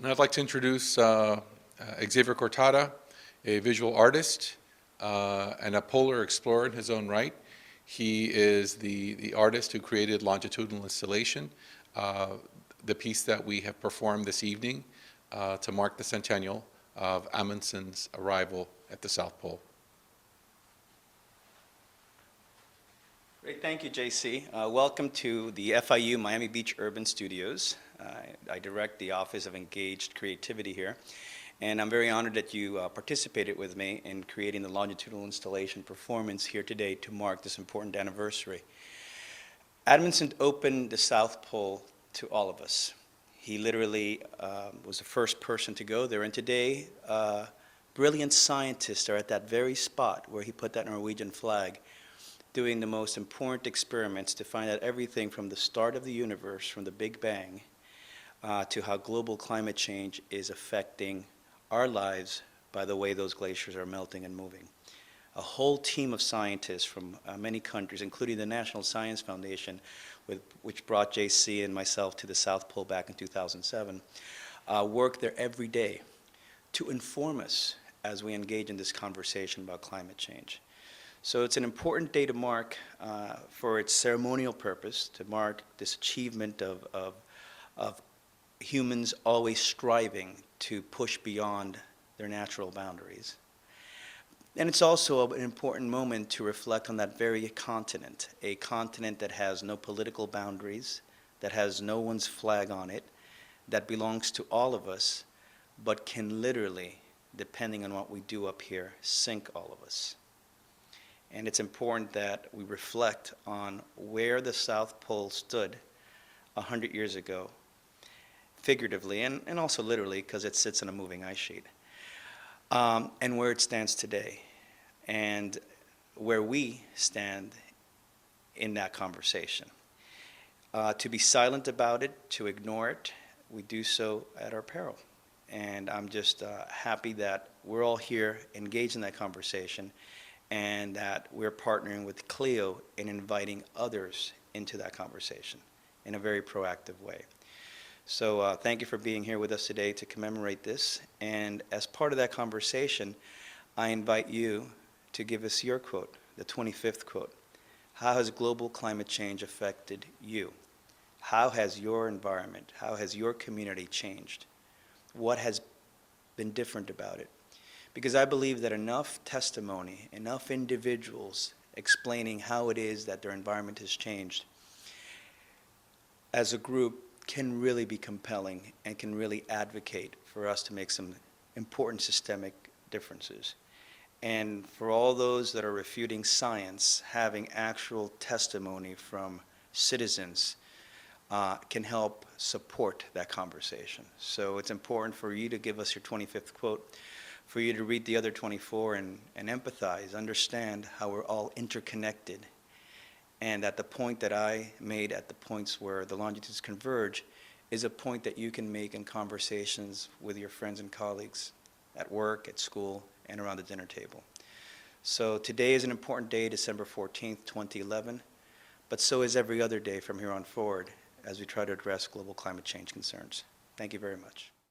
And I'd like to introduce Xavier Cortada, a visual artist and a polar explorer in his own right. He is the artist who created Longitudinal Installation, the piece that we have performed this evening to mark the centennial of Amundsen's arrival at the South Pole. Great, thank you, JC. Welcome to the FIU Miami Beach Urban Studios. I direct the Office of Engaged Creativity here, and I'm very honored that you participated with me in creating the Longitudinal Installation Performance here today to mark this important anniversary. Admundsen opened the South Pole to all of us. He literally was the first person to go there, and today brilliant scientists are at that very spot where he put that Norwegian flag, doing the most important experiments to find out everything from the start of the universe, from the Big Bang, to how global climate change is affecting our lives by the way those glaciers are melting and moving. A whole team of scientists from many countries, including the National Science Foundation, which brought JC and myself to the South Pole back in 2007, work there every day to inform us as we engage in this conversation about climate change. So it's an important day to mark for its ceremonial purpose, to mark this achievement of humans always striving to push beyond their natural boundaries. And it's also an important moment to reflect on that very continent, a continent that has no political boundaries, that has no one's flag on it, that belongs to all of us, but can literally, depending on what we do up here, sink all of us. And it's important that we reflect on where the South Pole stood 100 years ago, figuratively and also literally, because it sits on a moving ice sheet, and where it stands today, and where we stand in that conversation. To be silent about it, to ignore it, we do so at our peril. And I'm just happy that we're all here engaged in that conversation, and that we're partnering with Clio in inviting others into that conversation in a very proactive way. So thank you for being here with us today to commemorate this. And as part of that conversation, I invite you to give us your quote, the 25th quote. How has global climate change affected you? How has your environment, how has your community changed? What has been different about it? Because I believe that enough testimony, enough individuals explaining how it is that their environment has changed, as a group, can really be compelling and can really advocate for us to make some important systemic differences. And for all those that are refuting science, having actual testimony from citizens can help support that conversation. So it's important for you to give us your 25th quote, for you to read the other 24 and empathize, understand how we're all interconnected. And at the point that I made at the points where the longitudes converge is a point that you can make in conversations with your friends and colleagues at work, at school, and around the dinner table. So today is an important day, December 14th, 2011, but so is every other day from here on forward as we try to address global climate change concerns. Thank you very much.